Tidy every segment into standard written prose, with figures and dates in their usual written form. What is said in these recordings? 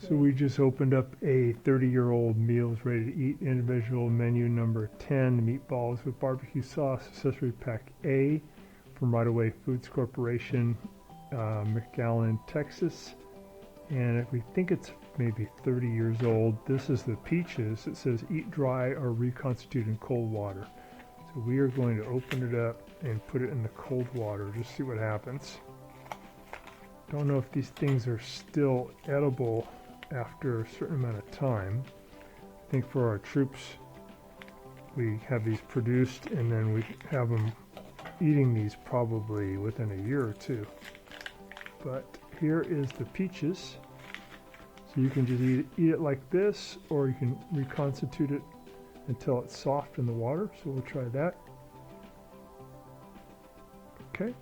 So we just opened up a 30-year-old meals ready to eat individual menu number 10, meatballs with barbecue sauce, accessory pack A from Right Away Foods Corporation, McAllen, Texas. And we think it's maybe 30 years old. This is the peaches. It says eat dry or reconstitute in cold water. So we are going to open it up and put it in the cold water, just see what happens. Don't know if these things are still edible after a certain amount of time. I think for our troops, we have these produced and then we have them eating these probably within a year or two. But here is the peaches. So you can just eat it like this, or you can reconstitute it until it's soft in the water. So we'll try that. Okay.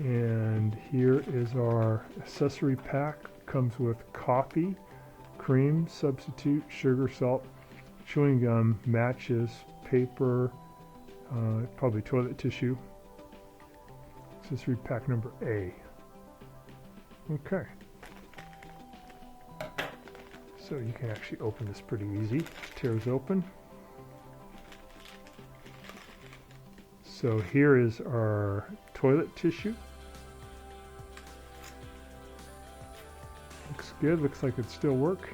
And here is our accessory pack. Comes with coffee, cream, substitute, sugar, salt, chewing gum, matches, paper, probably toilet tissue. Accessory pack number A. Okay. So you can actually open this pretty easy. Tears open. So here is our toilet tissue. Looks good. Looks like it still work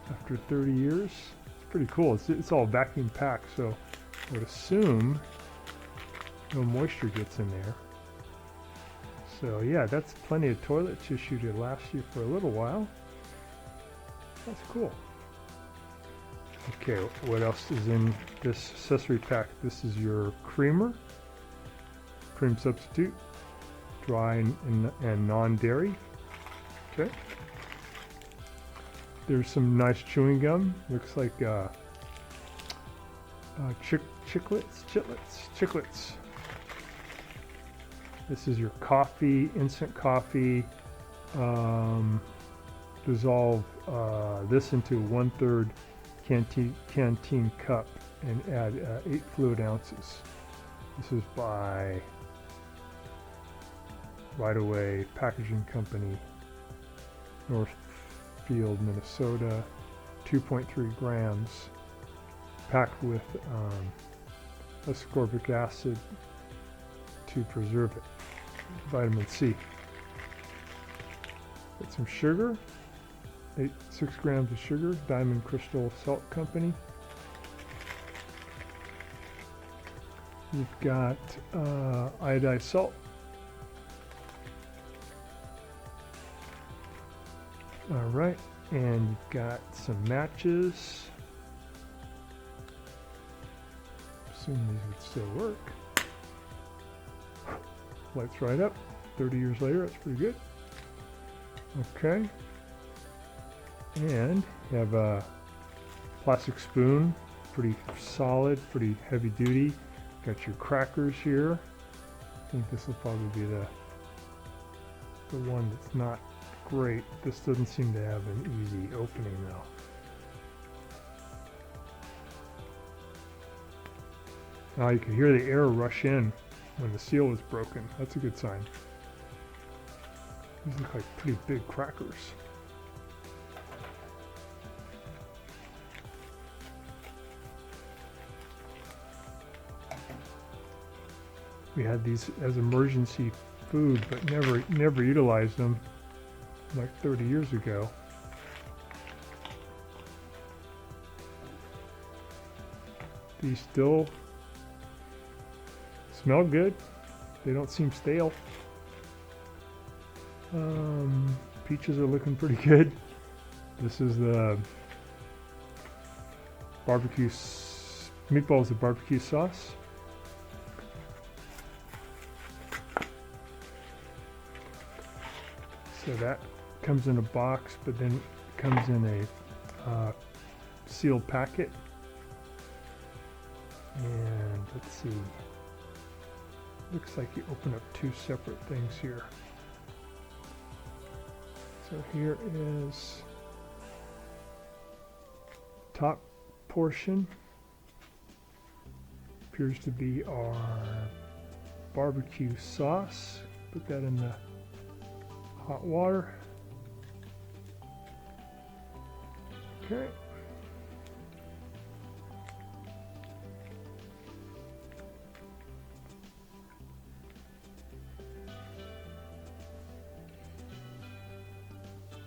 after 30 years. It's pretty cool. It's all vacuum packed, so I would assume no moisture gets in there. So yeah, that's plenty of toilet tissue to last you for a little while. That's cool. Okay, what else is in this accessory pack? This is your creamer, cream substitute, dry and non-dairy. Okay. There's some nice chewing gum. Looks like chiclets. This is your coffee, instant coffee. Dissolve this into 1/3 canteen cup and add 8 fluid ounces. This is by Right Away Packaging Company, Northfield, Minnesota. 2.3 grams, packed with ascorbic acid to preserve it. Vitamin C. Got some sugar. 6 grams of sugar. Diamond Crystal Salt Company. You've got iodized salt. All right, and you've got some matches. Assume these would still work. Lights right up. 30 years later, that's pretty good. Okay. And you have a plastic spoon, pretty solid, pretty heavy duty. Got your crackers here. I think this will probably be the one that's not great. This doesn't seem to have an easy opening though. Now you can hear the air rush in when the seal is broken. That's a good sign. These look like pretty big crackers. We had these as emergency food, but never utilized them like 30 years ago. These still smell good. They don't seem stale. Peaches are looking pretty good. This is the barbecue meatballs with barbecue sauce. So that comes in a box, but then it comes in a sealed packet. And let's see. Looks like you open up 2 separate things here. So here is top portion. Appears to be our barbecue sauce. Put that in the hot water. Okay.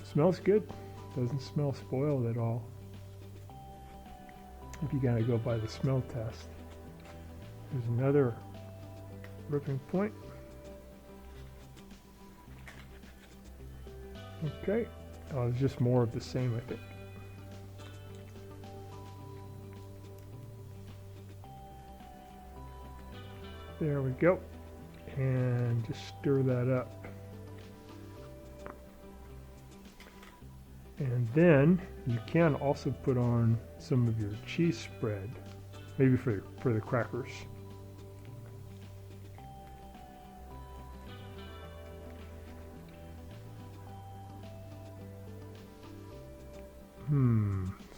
Smells good. Doesn't smell spoiled at all. If you gotta go by the smell test. There's another ripping point. Okay. Oh, it's just more of the same, I think. There we go. And just stir that up. And then you can also put on some of your cheese spread, maybe for the crackers.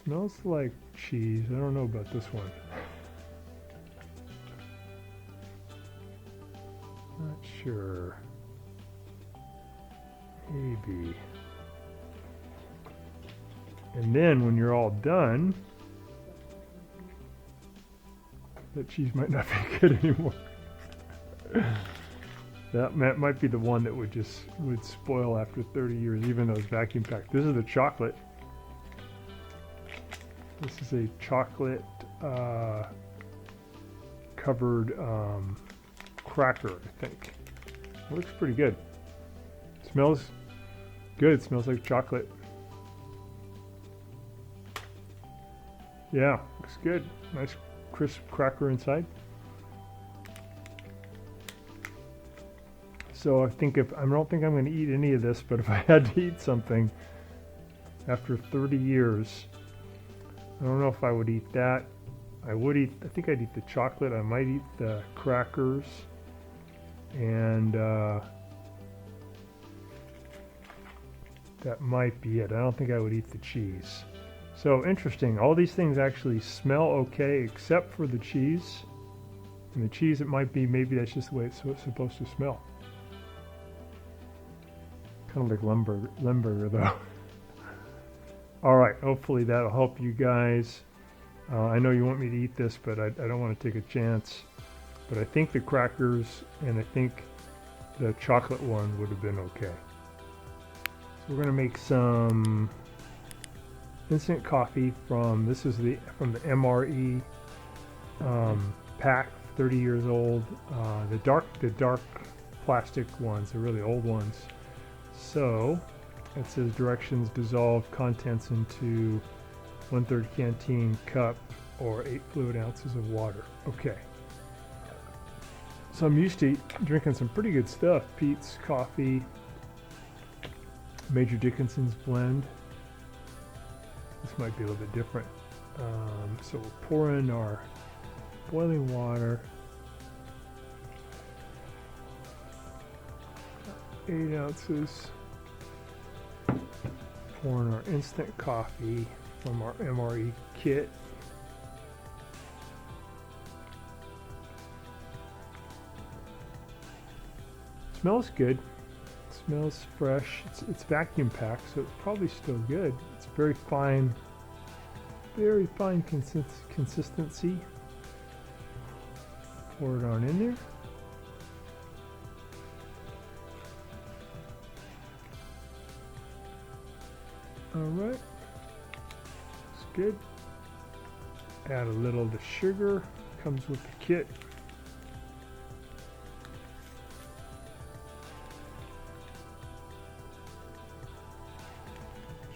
Smells like cheese. I don't know about this one. Not sure. Maybe. And then when you're all done, that cheese might not be good anymore. That might be the one that would spoil after 30 years, even though it's vacuum packed. This is the chocolate. This is a chocolate covered cracker, I think. It looks pretty good. Smells good. It smells like chocolate. Yeah, looks good. Nice crisp cracker inside. So I don't think I'm going to eat any of this, but if I had to eat something after 30 years, I don't know if I would eat that. I think I'd eat the chocolate. I might eat the crackers. And that might be it. I don't think I would eat the cheese. So interesting. All these things actually smell okay except for the cheese. And the cheese, it might be, maybe that's just the way it's supposed to smell. Kind of like Lemberger though. All right, hopefully that'll help you guys. I know you want me to eat this, but I don't want to take a chance. But I think the crackers and I think the chocolate one would have been okay. So we're going to make some instant coffee from the MRE pack, 30 years old. The dark plastic ones, the really old ones. So it says directions: dissolve contents into 1/3 canteen cup or 8 fluid ounces of water. Okay. So I'm used to drinking some pretty good stuff. Peet's coffee, Major Dickinson's blend. This might be a little bit different. So we'll pour in our boiling water. 8 ounces. Pour in our instant coffee from our MRE kit. Smells good. Smells fresh. It's vacuum packed, so it's probably still good. It's very fine consistency. Pour it on in there. All right, it's good. Add a little of the sugar. Comes with the kit.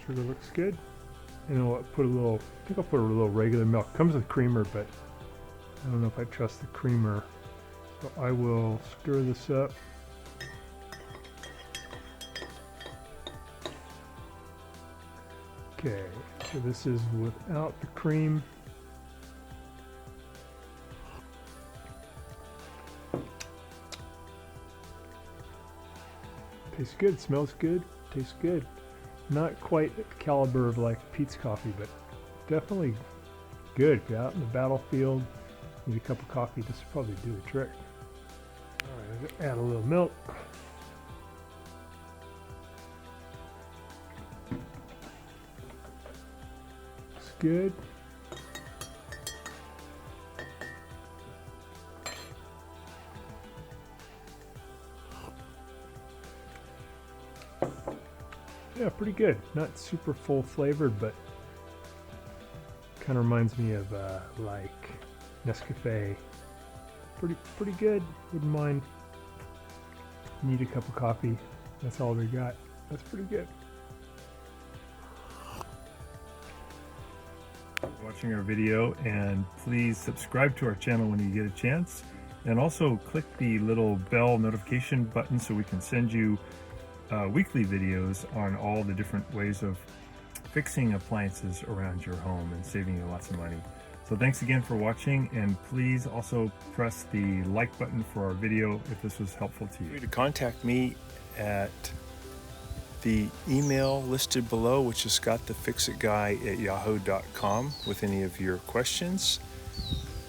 Sugar looks good. And I'll put I think I'll put a little regular milk. Comes with creamer, but I don't know if I trust the creamer. So I will stir this up. Okay, so this is without the cream. Tastes good, smells good, tastes good. Not quite at the caliber of like Peet's coffee, but definitely good. If you're out in the battlefield, need a cup of coffee, this will probably do the trick. All right, add a little milk. good. Yeah, pretty good. Not super full flavored, but kind of reminds me of like Nescafe. Pretty good. Wouldn't mind. Need a cup of coffee. That's all we got. That's pretty good. Watching our video, and please subscribe to our channel when you get a chance, and also click the little bell notification button so we can send you weekly videos on all the different ways of fixing appliances around your home and saving you lots of money. So thanks again for watching, and please also press the like button for our video if this was helpful to you. To contact me at the email listed below, which is scottthefixitguy@yahoo.com, with any of your questions.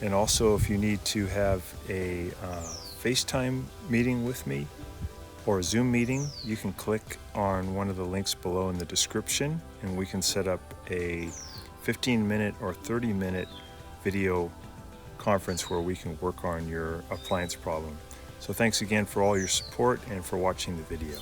And also, if you need to have a FaceTime meeting with me or a Zoom meeting, you can click on one of the links below in the description, and we can set up a 15-minute or 30-minute video conference where we can work on your appliance problem. So thanks again for all your support and for watching the video.